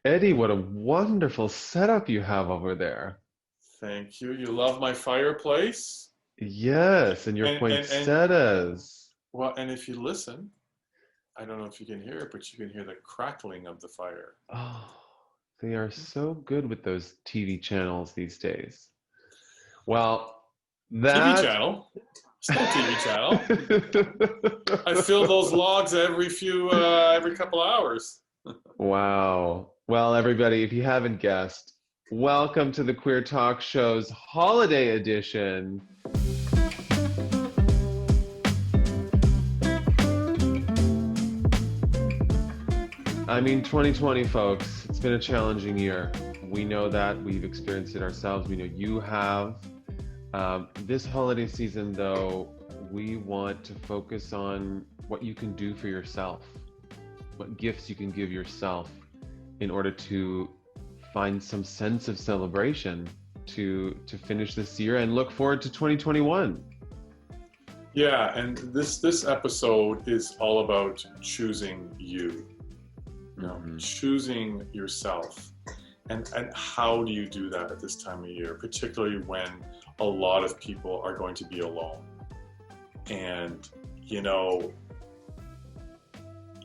Eddie, what a wonderful setup you have over there. Thank you. You love my fireplace? Yes, and your And poinsettias. well, and if you listen, I don't know if you can hear it, but you can hear the crackling of the fire. Oh, they are so good with those TV channels these days. Well, TV that. channel? Still TV channel. I fill those logs every couple hours. Wow. Well, everybody, if you haven't guessed, welcome to the Queer Talk Show's holiday edition. I mean, 2020, folks, it's been a challenging year. We know that. We've experienced it ourselves. We know you have. This holiday season, though, we want to focus on what you can do for yourself, what gifts you can give yourself in order to find some sense of celebration to finish this year and look forward to 2021. Yeah, and this episode is all about choosing you. Choosing yourself. And how do you do that at this time of year, particularly when a lot of people are going to be alone? And,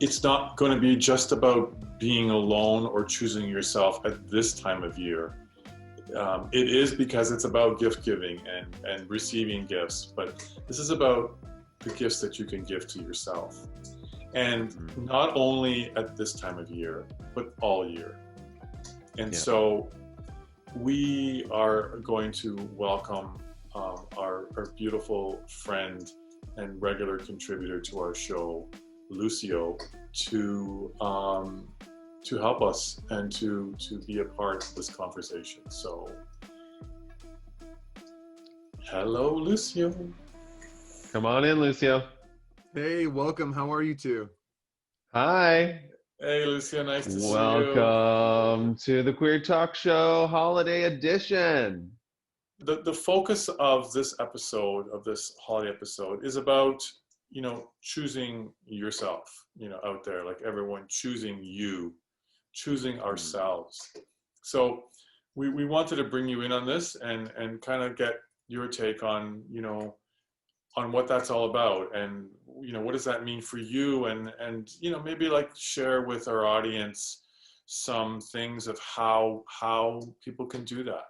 it's not going to be just about being alone or choosing yourself at this time of year. It is because it's about gift giving and receiving gifts, but this is about the gifts that you can give to yourself. And not only at this time of year, but all year. And so we are going to welcome our beautiful friend and regular contributor to our show, Lucio, to help us and to be a part of this conversation. So, hello, Lucio. Come on in, Lucio. Hey, welcome. How are you two? Hi. Hey, Lucio, nice to see you. Welcome to the Queer Talk Show Holiday Edition. The focus of this episode, of this holiday episode, is about, choosing yourself, out there, like everyone choosing you, choosing ourselves. So we wanted to bring you in on this and kind of get your take on, on what that's all about, and what does that mean for you, and maybe like share with our audience some things of how people can do that.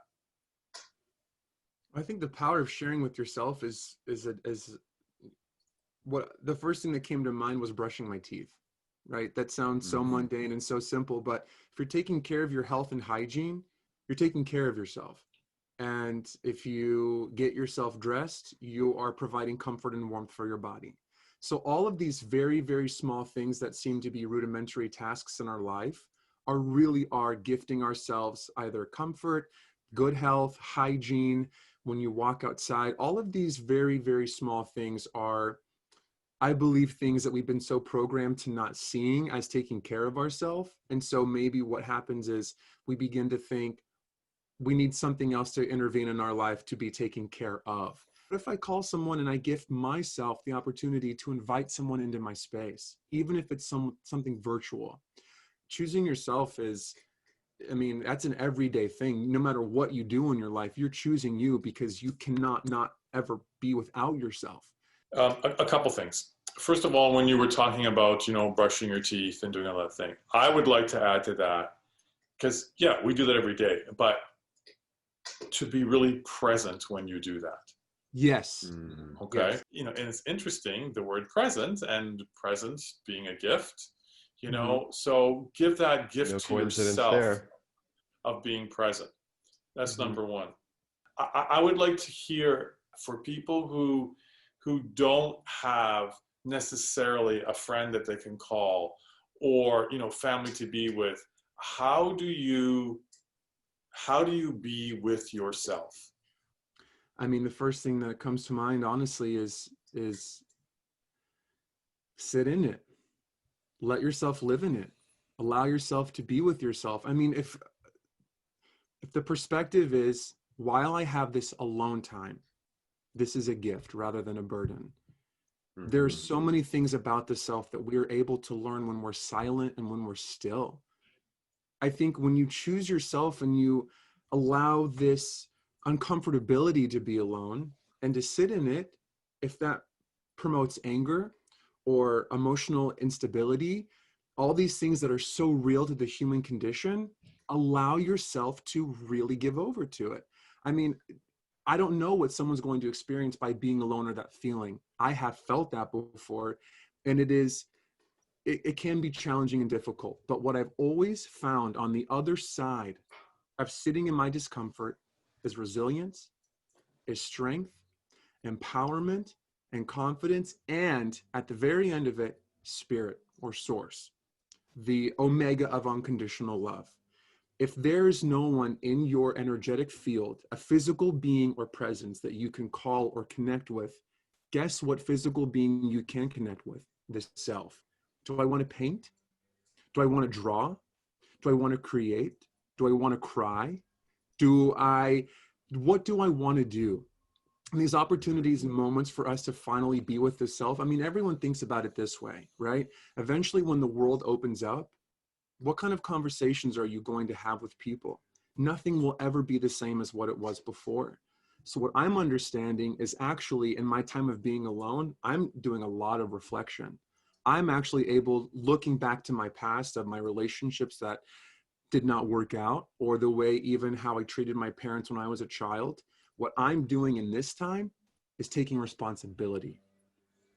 I think the power of sharing with yourself is what the first thing that came to mind was brushing my teeth, right? That sounds so mundane and so simple, but if you're taking care of your health and hygiene, you're taking care of yourself. And if you get yourself dressed, you are providing comfort and warmth for your body. So all of these very, very small things that seem to be rudimentary tasks in our life are gifting ourselves either comfort, good health, hygiene. When you walk outside, all of these very, very small things are, I believe, things that we've been so programmed to not seeing as taking care of ourselves. And so maybe what happens is we begin to think, we need something else to intervene in our life to be taken care of. But if I call someone and I gift myself the opportunity to invite someone into my space, even if it's something virtual, choosing yourself is, that's an everyday thing. No matter what you do in your life, you're choosing you because you cannot not ever be without yourself. A couple things. First of all, when you were talking about, brushing your teeth and doing all that thing, I would like to add to that, because we do that every day, but to be really present when you do that. Yes. Okay. Yes. And it's interesting, the word present, and present being a gift, so give that gift to yourself there. of being present. That's number one. I would like to hear, for people who don't have necessarily a friend that they can call, or family to be with, how do you be with yourself? The first thing that comes to mind, honestly, is sit in it. Let yourself live in it. Allow yourself to be with yourself. If the perspective is, while I have this alone time, this is a gift rather than a burden. There's so many things about the self that we are able to learn when we're silent and when we're still. I think when you choose yourself and you allow this uncomfortability to be alone and to sit in it, if that promotes anger or emotional instability, all these things that are so real to the human condition, allow yourself to really give over to it. I mean, I don't know what someone's going to experience by being alone or that feeling. I have felt that before, and it can be challenging and difficult. But what I've always found on the other side of sitting in my discomfort is resilience, is strength, empowerment, and confidence, and at the very end of it, spirit or source, the omega of unconditional love. If there is no one in your energetic field, a physical being or presence that you can call or connect with, guess what physical being you can connect with? The self. Do I want to paint? Do I want to draw? Do I want to create? Do I want to cry? What do I want to do? And these opportunities and moments for us to finally be with the self. I mean, everyone thinks about it this way, right? Eventually, when the world opens up, what kind of conversations are you going to have with people? Nothing will ever be the same as what it was before. So what I'm understanding is actually in my time of being alone, I'm doing a lot of reflection. I'm actually looking back to my past of my relationships that did not work out, or the way even how I treated my parents when I was a child. What I'm doing in this time is taking responsibility.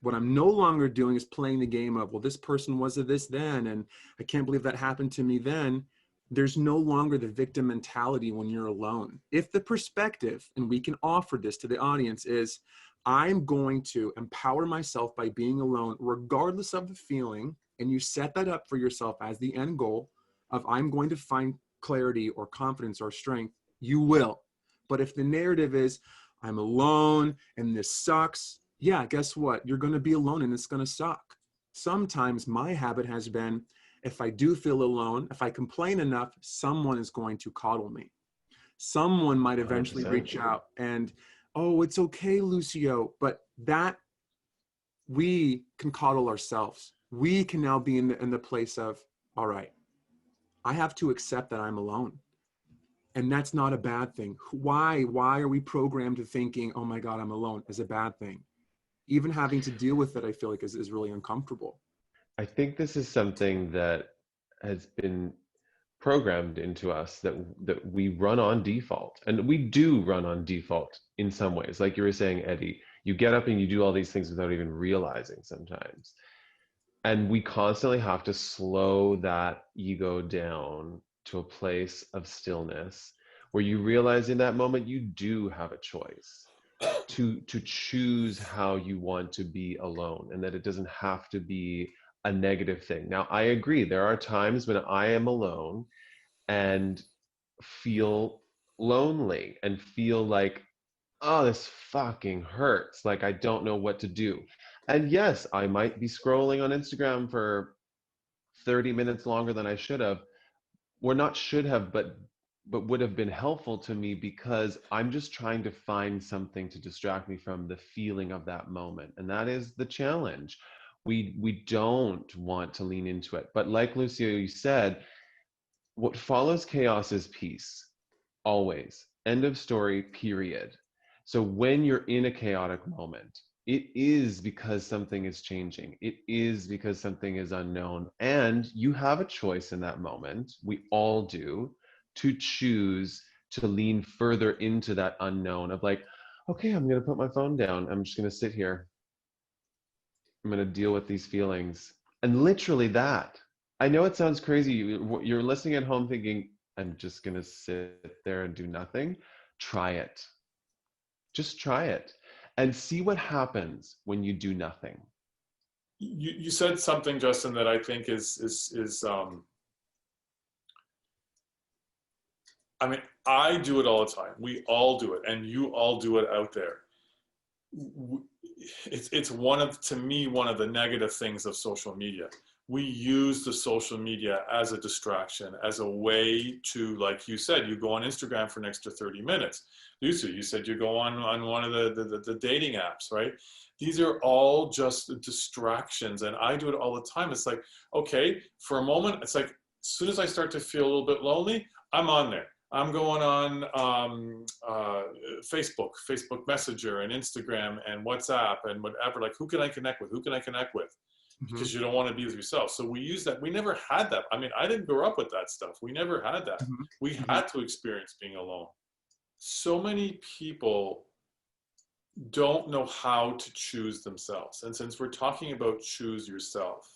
What I'm no longer doing is playing the game of, well, this person was a this then, and I can't believe that happened to me then. There's no longer the victim mentality when you're alone. If the perspective, and we can offer this to the audience, is I'm going to empower myself by being alone, regardless of the feeling, and you set that up for yourself as the end goal of I'm going to find clarity or confidence or strength, you will. But if the narrative is I'm alone and this sucks, yeah, guess what? You're going to be alone and it's going to suck. Sometimes my habit has been, if I do feel alone, if I complain enough, someone is going to coddle me. Someone might eventually 100%. reach out and, oh, it's okay, Lucio. But that we can coddle ourselves. We can now be in the place of, all right, I have to accept that I'm alone. And that's not a bad thing. Why are we programmed to thinking, oh my God, I'm alone, is a bad thing? Even having to deal with it, I feel like is really uncomfortable. I think this is something that has been programmed into us, that we run on default, and we do run on default in some ways. Like you were saying, Eddie, you get up and you do all these things without even realizing sometimes. And we constantly have to slow that ego down to a place of stillness where you realize in that moment you do have a choice to choose how you want to be alone, and that it doesn't have to be a negative thing. Now, I agree, there are times when I am alone and feel lonely and feel like, oh, this fucking hurts. Like, I don't know what to do. And yes, I might be scrolling on Instagram for 30 minutes longer than I should have, or not should have, but would have been helpful to me, because I'm just trying to find something to distract me from the feeling of that moment. And that is the challenge. We don't want to lean into it. But like Lucio, you said, what follows chaos is peace. Always. End of story, period. So when you're in a chaotic moment, it is because something is changing. It is because something is unknown. And you have a choice in that moment, we all do, to choose to lean further into that unknown of like, okay, I'm going to put my phone down. I'm just going to sit here. I'm going to deal with these feelings. And literally that. I know it sounds crazy. You're listening at home thinking, I'm just going to sit there and do nothing. Try it. Just try it and see what happens when you do nothing. You said something, Justin, that I think I mean, I do it all the time. We all do it, and you all do it out there. It's to me, one of the negative things of social media. We use the social media as a distraction, as a way to, like you said, you go on Instagram for an extra 30 minutes. Lucy, you said you go on one of the dating apps, right? These are all just distractions, and I do it all the time. It's like, okay, for a moment, it's like, As soon as I start to feel a little bit lonely, I'm on there. I'm going on Facebook Messenger, and Instagram, and WhatsApp, and whatever. Like, who can I connect with? Who can I connect with? Because you don't want to be with yourself. So we use that. We never had that. I mean, I didn't grow up with that stuff. We never had that. We had to experience being alone. So many people don't know how to choose themselves. And since we're talking about choose yourself,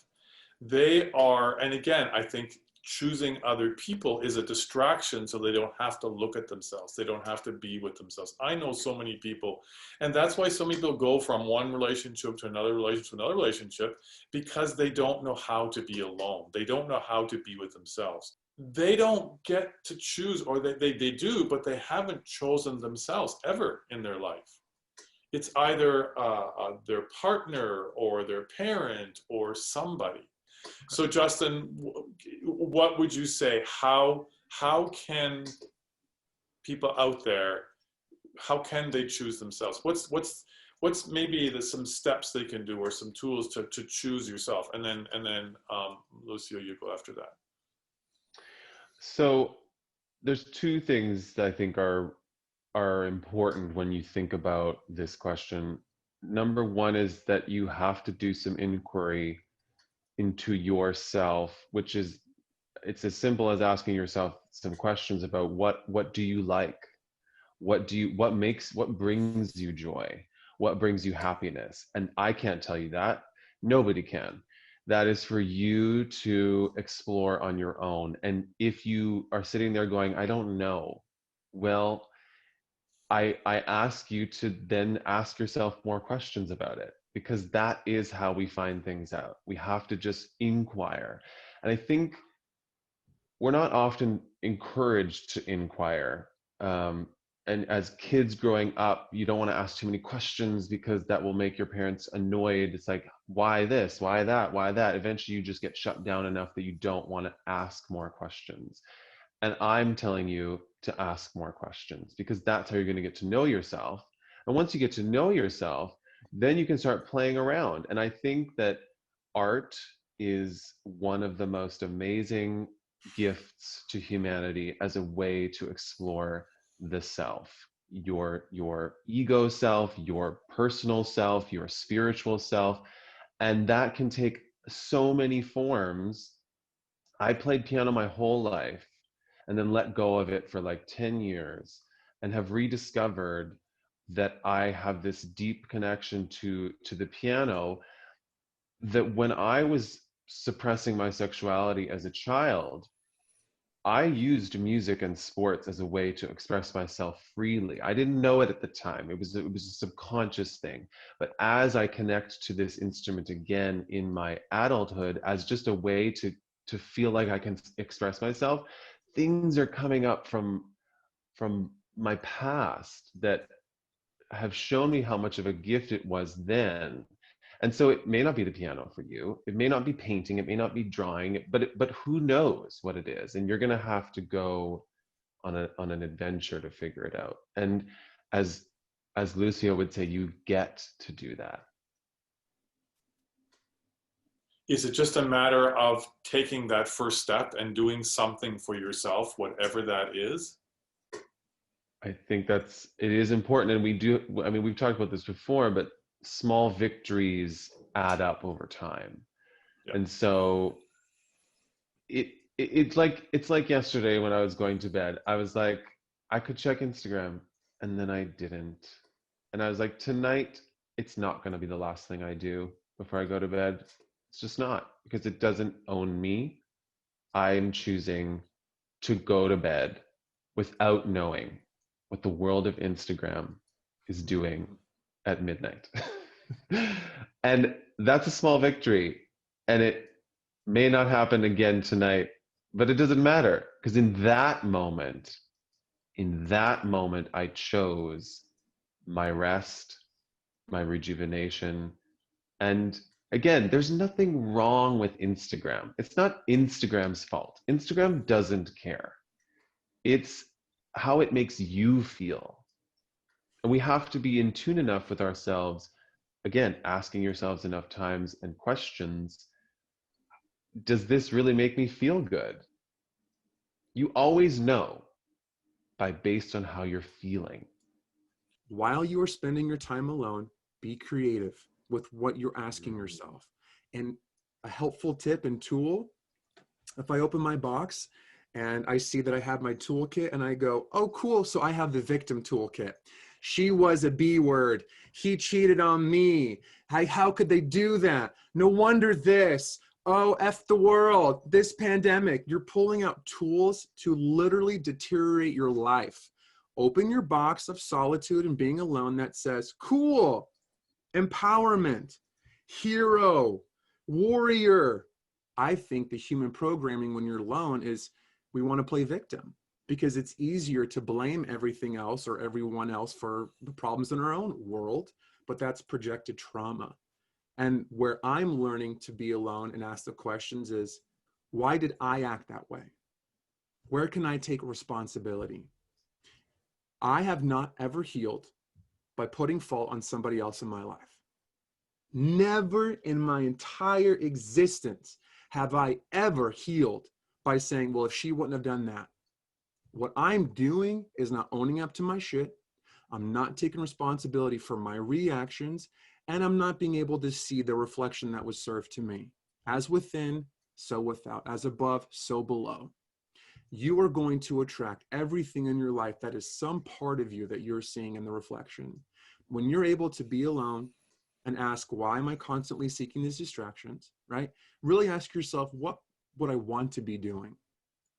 they are, and again, I think choosing other people is a distraction, so they don't have to look at themselves. They don't have to be with themselves. I know so many people, and that's why so many people go from one relationship to another relationship to another relationship, because they don't know how to be alone. They don't know how to be with themselves. They don't get to choose, or they do, but they haven't chosen themselves ever in their life. It's either their partner or their parent or somebody. So Justin, what would you say? How can people out there, how can they choose themselves? What's maybe some steps they can do, or some tools to choose yourself? And then Lucio, you go after that. So there's two things that I think are important when you think about this question. Number one is that you have to do some inquiry into yourself, which is, it's as simple as asking yourself some questions about what do you like? What brings you joy? What brings you happiness? And I can't tell you that. Nobody can. That is for you to explore on your own. And if you are sitting there going, I don't know, well, I ask you to then ask yourself more questions about it, because that is how we find things out. We have to just inquire. And I think we're not often encouraged to inquire. And as kids growing up, you don't want to ask too many questions, because that will make your parents annoyed. It's like, why this, why that, why that? Eventually you just get shut down enough that you don't want to ask more questions. And I'm telling you to ask more questions, because that's how you're going to get to know yourself. And once you get to know yourself, then you can start playing around. And I think that art is one of the most amazing gifts to humanity as a way to explore the self, your ego self, your personal self, your spiritual self. And that can take so many forms. I played piano my whole life, and then let go of it for like 10 years, and have rediscovered that I have this deep connection to the piano, that when I was suppressing my sexuality as a child, I used music and sports as a way to express myself freely. I didn't know it at the time. It was a subconscious thing. But as I connect to this instrument again in my adulthood as just a way to feel like I can express myself, things are coming up from my past that have shown me how much of a gift it was then. And so it may not be the piano for you. It may not be painting. It may not be drawing. But who knows what it is? And you're going to have to go on an adventure to figure it out. And as Lucio would say, you get to do that. Is it just a matter of taking that first step and doing something for yourself, whatever that is? I think it is important. And we've talked about this before, but small victories add up over time. Yeah. And so it's like yesterday when I was going to bed, I was like, I could check Instagram, and then I didn't. And I was like, tonight, it's not going to be the last thing I do before I go to bed. It's just not, because it doesn't own me. I'm choosing to go to bed without knowing what the world of Instagram is doing at midnight. And that's a small victory. And it may not happen again tonight, but it doesn't matter, because in that moment, I chose my rest, my rejuvenation. And again, there's nothing wrong with Instagram. It's not Instagram's fault. Instagram doesn't care. It's how it makes you feel. And we have to be in tune enough with ourselves, again, asking yourselves enough times and questions. Does this really make me feel good? You always know by based on how you're feeling. While you are spending your time alone, be creative with what you're asking yourself. And a helpful tip and tool, if I open my box and I see that I have my toolkit and I go, oh, cool. So I have the victim toolkit. She was a B word. He cheated on me. How could they do that? No wonder this. Oh, F the world, this pandemic. You're pulling out tools to literally deteriorate your life. Open your box of solitude and being alone that says, cool, empowerment, hero, warrior. I think the human programming when you're alone is we want to play victim because it's easier to blame everything else or everyone else for the problems in our own world, but that's projected trauma. And where I'm learning to be alone and ask the questions is, why did I act that way? Where can I take responsibility? I have not ever healed by putting fault on somebody else in my life. Never in my entire existence have I ever healed by saying, well, if she wouldn't have done that. What I'm doing is not owning up to my shit. I'm not taking responsibility for my reactions, and I'm not being able to see the reflection that was served to me. As within, so without. As above, so below. You are going to attract everything in your life that is some part of you that you're seeing in the reflection. When you're able to be alone and ask, why am I constantly seeking these distractions, right? Really ask yourself, what would I want to be doing?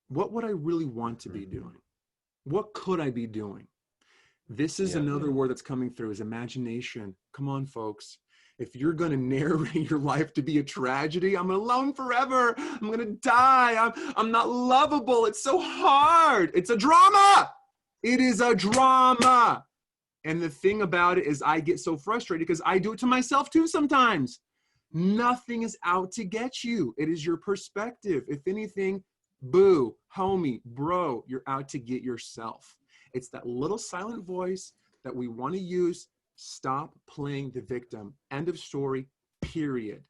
What would I really want to be doing? What could I be doing? This is another word that's coming through is imagination. Come on, folks. If you're going to narrate your life to be a tragedy, I'm alone forever. I'm going to die. I'm not lovable. It's so hard. It's a drama. It is a drama. And the thing about it is I get so frustrated because I do it to myself too sometimes. Nothing is out to get you. It is your perspective. If anything, boo, homie, bro, you're out to get yourself. It's that little silent voice that we want to use. Stop playing the victim. End of story, period.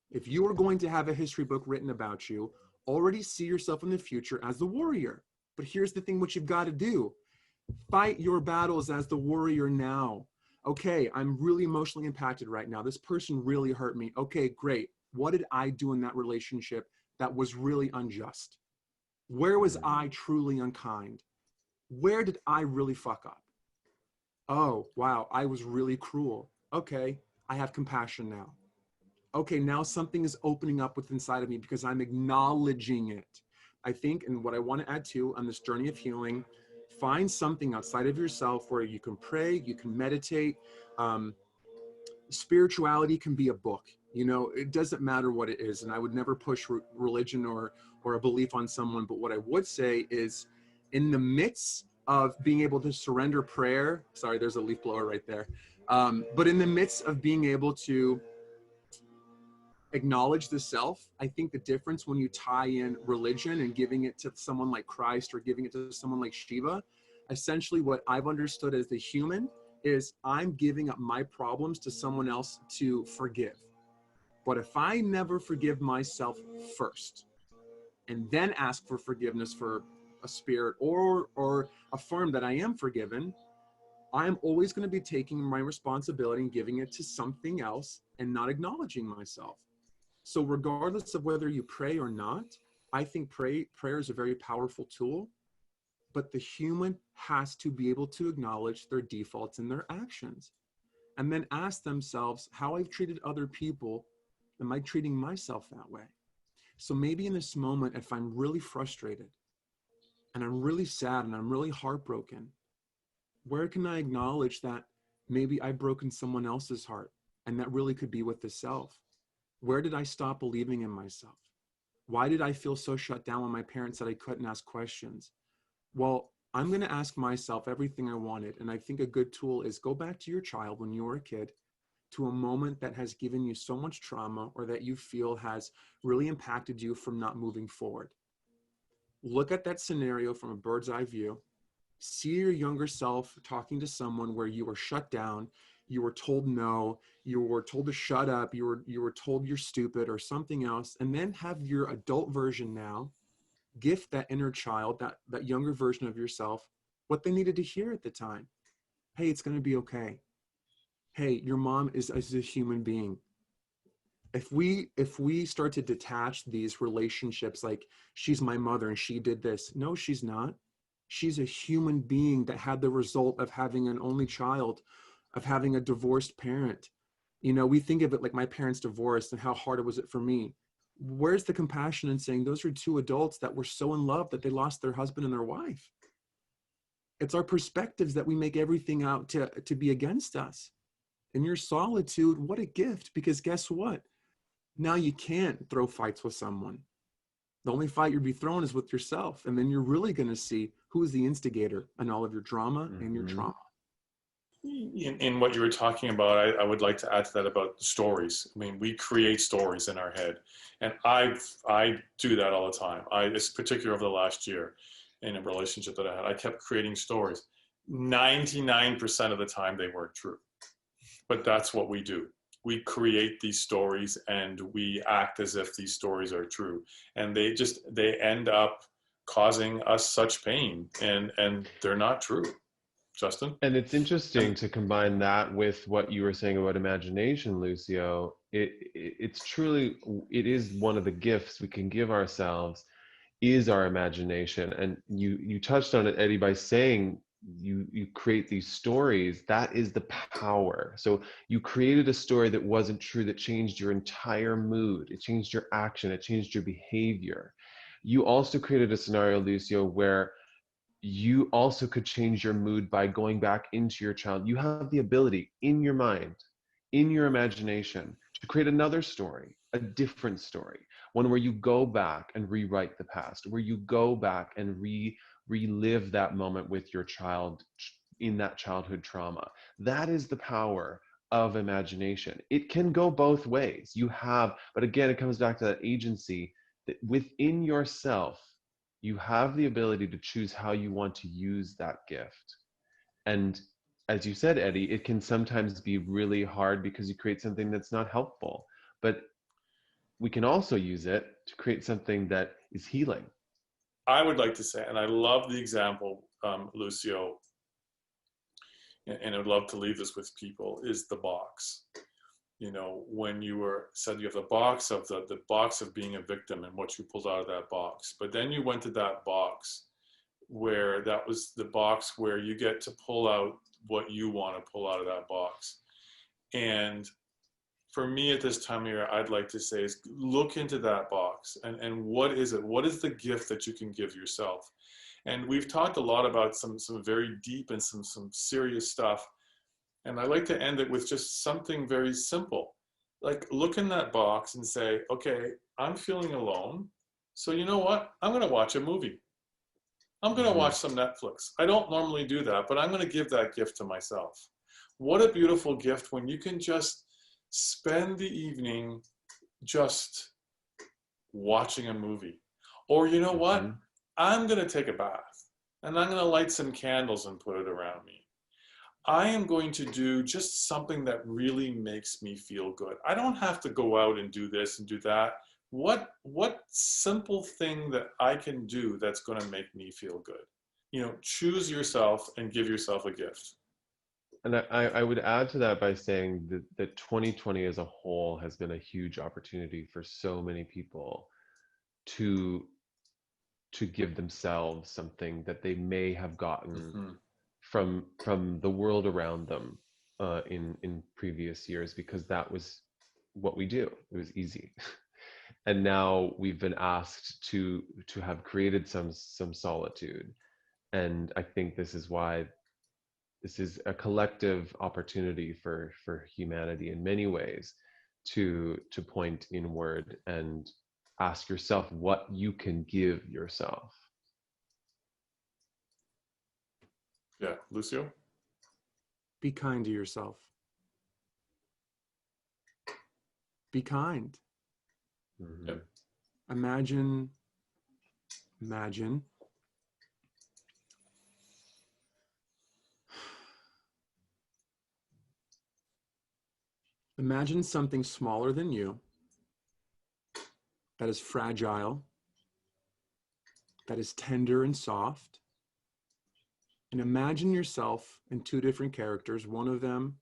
If you are going to have a history book written about you, already see yourself in the future as the warrior. But here's the thing, what you've got to do. Fight your battles as the warrior now. Okay, I'm really emotionally impacted right now. This person really hurt me. Okay, great. What did I do in that relationship that was really unjust? Where was I truly unkind? Where did I really fuck up? Oh, wow, I was really cruel. Okay, I have compassion now. Okay, now something is opening up within inside of me because I'm acknowledging it. I think, and what I want to add to on this journey of healing, find something outside of yourself where you can pray, you can meditate. Spirituality can be a book. You know, it doesn't matter what it is. And I would never push religion or a belief on someone. But what I would say is in the midst of being able to surrender prayer, sorry, there's a leaf blower right there. But in the midst of being able to acknowledge the self, I think the difference when you tie in religion and giving it to someone like Christ or giving it to someone like Shiva, essentially what I've understood as the human is I'm giving up my problems to someone else to forgive. But if I never forgive myself first and then ask for forgiveness for a spirit or affirm that I am forgiven, I'm always going to be taking my responsibility and giving it to something else and not acknowledging myself. So regardless of whether you pray or not, I think prayer is a very powerful tool, but the human has to be able to acknowledge their defaults in their actions and then ask themselves how I've treated other people. Am I treating myself that way? So maybe in this moment, if I'm really frustrated and I'm really sad and I'm really heartbroken, where can I acknowledge that maybe I've broken someone else's heart and that really could be with the self? Where did I stop believing in myself? Why did I feel so shut down when my parents said I couldn't ask questions? Well, I'm going to ask myself everything I wanted. And I think a good tool is go back to your child when you were a kid, to a moment that has given you so much trauma or that you feel has really impacted you from not moving forward. Look at that scenario from a bird's eye view. See your younger self talking to someone where you were shut down, you were told no, you were told to shut up, you were told you're stupid or something else, and then have your adult version now gift that inner child, that younger version of yourself, what they needed to hear at the time. Hey, it's going to be okay. Hey, your mom is a human being. If we start to detach these relationships, like she's my mother and she did this. No, she's not. She's a human being that had the result of having an only child, of having a divorced parent. You know, we think of it like my parents divorced and how hard was it for me. Where's the compassion in saying those are two adults that were so in love that they lost their husband and their wife? It's our perspectives that we make everything out to be against us. In your solitude, what a gift, because guess what? Now you can't throw fights with someone. The only fight you'll be throwing is with yourself. And then you're really going to see who is the instigator in all of your drama and your trauma. In what you were talking about, I would like to add to that about stories. I mean, we create stories in our head, and I do that all the time. It's particularly over the last year in a relationship that I had. I kept creating stories. 99% of the time, they weren't true, but that's what we do. We create these stories and we act as if these stories are true, and they end up causing us such pain, and they're not true. Justin? And it's interesting to combine that with what you were saying about imagination, Lucio. It's truly, it is one of the gifts we can give ourselves is our imagination. And you touched on it, Eddie, by saying you create these stories. That is the power. So you created a story that wasn't true, that changed your entire mood. It changed your action. It changed your behavior. You also created a scenario, Lucio, where you also could change your mood by going back into your child. You have the ability in your mind, in your imagination, to create another story, a different story, one where you go back and rewrite the past, where you go back and relive that moment with your child in that childhood trauma. That is the power of imagination. It can go both ways. But again, it comes back to that agency that within yourself, you have the ability to choose how you want to use that gift. And as you said, Eddie, it can sometimes be really hard because you create something that's not helpful. But we can also use it to create something that is healing. I would like to say, and I love the example, Lucio, and I would love to leave this with people, is the box. You know, when you said you have the box of the box of being a victim and what you pulled out of that box, but then you went to that box where that was the box where you get to pull out what you want to pull out of that box. And for me at this time of year, I'd like to say is look into that box and what is it? What is the gift that you can give yourself? And we've talked a lot about some very deep and some serious stuff. And I like to end it with just something very simple. Like look in that box and say, okay, I'm feeling alone. So you know what? I'm going to watch a movie. I'm going to watch some Netflix. I don't normally do that, but I'm going to give that gift to myself. What a beautiful gift when you can just spend the evening just watching a movie. Or you know what? I'm going to take a bath and I'm going to light some candles and put it around me. I am going to do just something that really makes me feel good. I don't have to go out and do this and do that. What simple thing that I can do that's going to make me feel good? You know, choose yourself and give yourself a gift. And I would add to that by saying that 2020 as a whole has been a huge opportunity for so many people to give themselves something that they may have gotten from the world around them in previous years, because that was what we do. It was easy. And now we've been asked to have created some solitude. And I think this is why this is a collective opportunity for humanity in many ways to point inward and ask yourself what you can give yourself. Yeah, Lucio? Be kind to yourself. Be kind. Yep. Imagine something smaller than you that is fragile, that is tender and soft. And imagine yourself in two different characters, one of them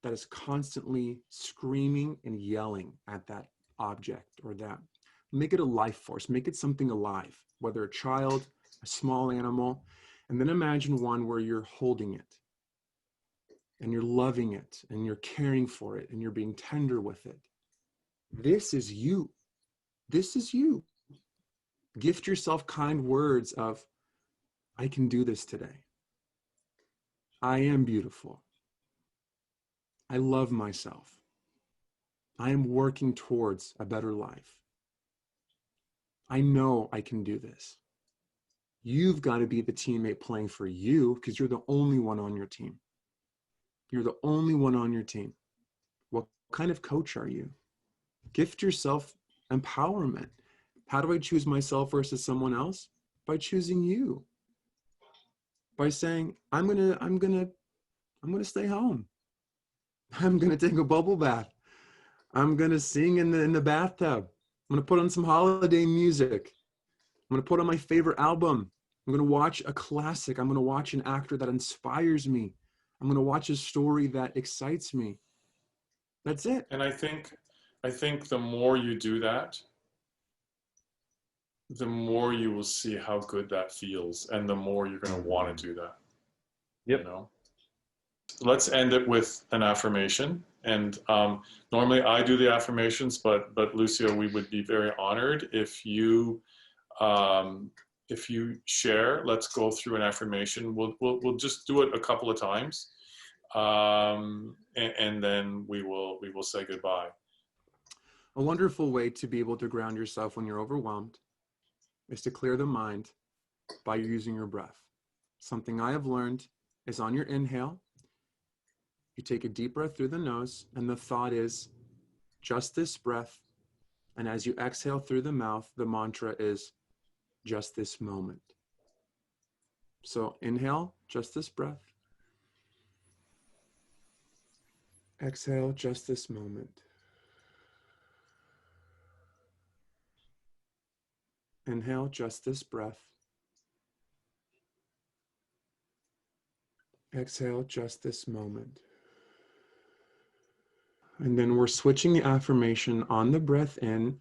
that is constantly screaming and yelling at that object or that. Make it a life force, make it something alive, whether a child, a small animal, and then imagine one where you're holding it and you're loving it and you're caring for it and you're being tender with it. This is you. This is you. Gift yourself kind words of, I can do this today. I am beautiful. I love myself. I am working towards a better life. I know I can do this. You've got to be the teammate playing for you because you're the only one on your team. You're the only one on your team. What kind of coach are you? Gift yourself empowerment. How do I choose myself versus someone else? By choosing you. By saying, I'm gonna stay home. I'm gonna take a bubble bath. I'm gonna sing in the bathtub. I'm gonna put on some holiday music. I'm gonna put on my favorite album. I'm gonna watch a classic. I'm gonna watch an actor that inspires me. I'm gonna watch a story that excites me. That's it. And I think the more you do that, the more you will see how good that feels, and the more you're going to want to do that. Yep. You know? Let's end it with an affirmation. And normally I do the affirmations, but Lucio, we would be very honored if you share. Let's go through an affirmation. We'll just do it a couple of times, and then we will say goodbye. A wonderful way to be able to ground yourself when you're overwhelmed is to clear the mind by using your breath. Something I have learned is on your inhale, you take a deep breath through the nose, and the thought is just this breath. And as you exhale through the mouth, the mantra is just this moment. So inhale, just this breath. Exhale, just this moment. Inhale, just this breath. Exhale, just this moment. And then we're switching the affirmation on the breath in.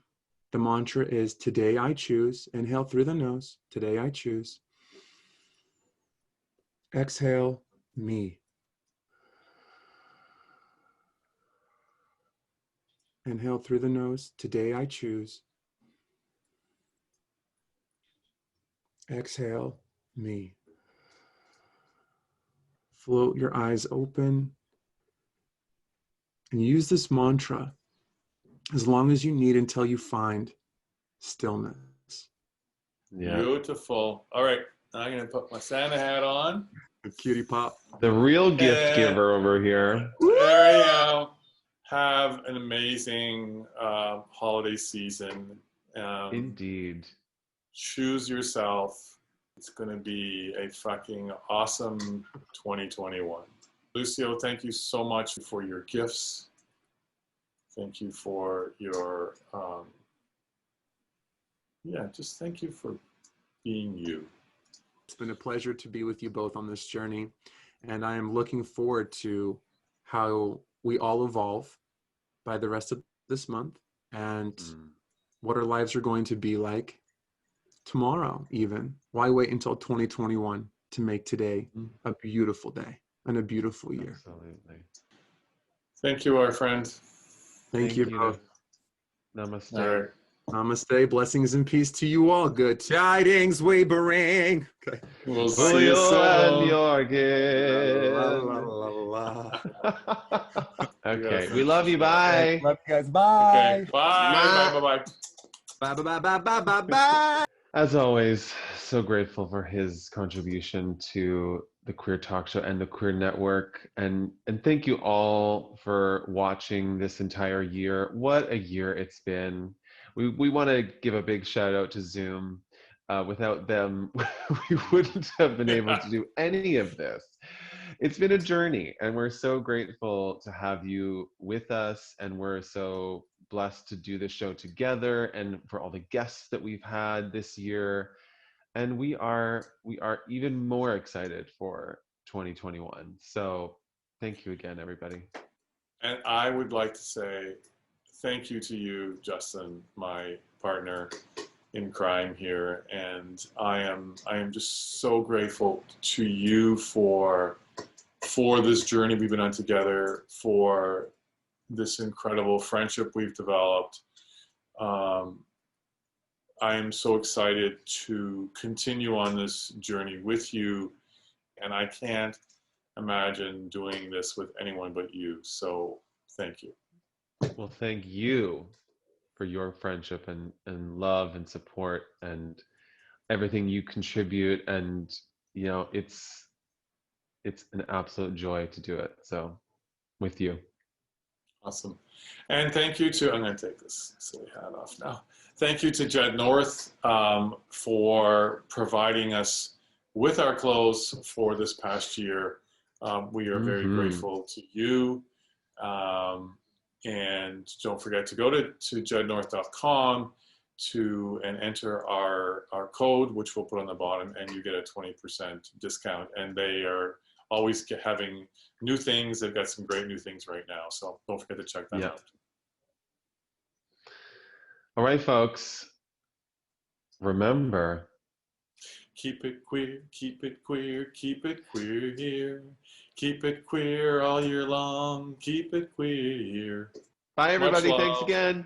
The mantra is, today I choose. Inhale through the nose. Today I choose. Exhale, me. Inhale through the nose. Today I choose. Exhale, me. Float your eyes open. And use this mantra as long as you need until you find stillness. Yeah. Beautiful. All right. I'm going to put my Santa hat on. Cutie pop. The real gift giver over here. There you go. Have an amazing holiday season. Indeed. Choose yourself. It's going to be a fucking awesome 2021. Lucio, thank you so much for your gifts. Thank you for your, just thank you for being you. It's been a pleasure to be with you both on this journey. And I am looking forward to how we all evolve by the rest of this month and what our lives are going to be like tomorrow even. Why wait until 2021 to make today a beautiful day and a beautiful year? Absolutely. Thank you, our friend. Thank you both. Namaste. All right. Namaste. Blessings and peace to you all. Good tidings we bring. Okay. We'll see you And soon. your La, la, gift. la, la. Okay. We love you. Bye. Love you guys. Bye. Okay. Bye. Bye. Bye. Bye. Bye. Bye. Bye. Bye. Bye. Bye. As always, so grateful for his contribution to the Queer Talk Show and the Queer Network. And thank you all for watching this entire year. What a year it's been. We want to give a big shout out to Zoom. Without them, we wouldn't have been able to do any of this. It's been a journey, and we're so grateful to have you with us, and we're so blessed to do this show together, and for all the guests that we've had this year. and we are even more excited for 2021. So thank you again, everybody. And I would like to say thank you to you, Justin, my partner in crime here. And I am just so grateful to you for this journey we've been on together, for this incredible friendship we've developed. I am so excited to continue on this journey with you, and I can't imagine doing this with anyone but you. So thank you. Well, thank you for your friendship and love and support and everything you contribute. And it's an absolute joy to do it. So with you. Awesome. And thank you to, I'm going to take this silly hat off now. Thank you to Jed North for providing us with our clothes for this past year. We are very grateful to you. And don't forget to go to jednorth.com and enter our code, which we'll put on the bottom, and you get a 20% discount. And they are always having new things. They've got some great new things right now. So don't forget to check that out. All right, folks. Remember, keep it queer, keep it queer, keep it queer here. Keep it queer all year long. Keep it queer. Bye, everybody. Thanks again.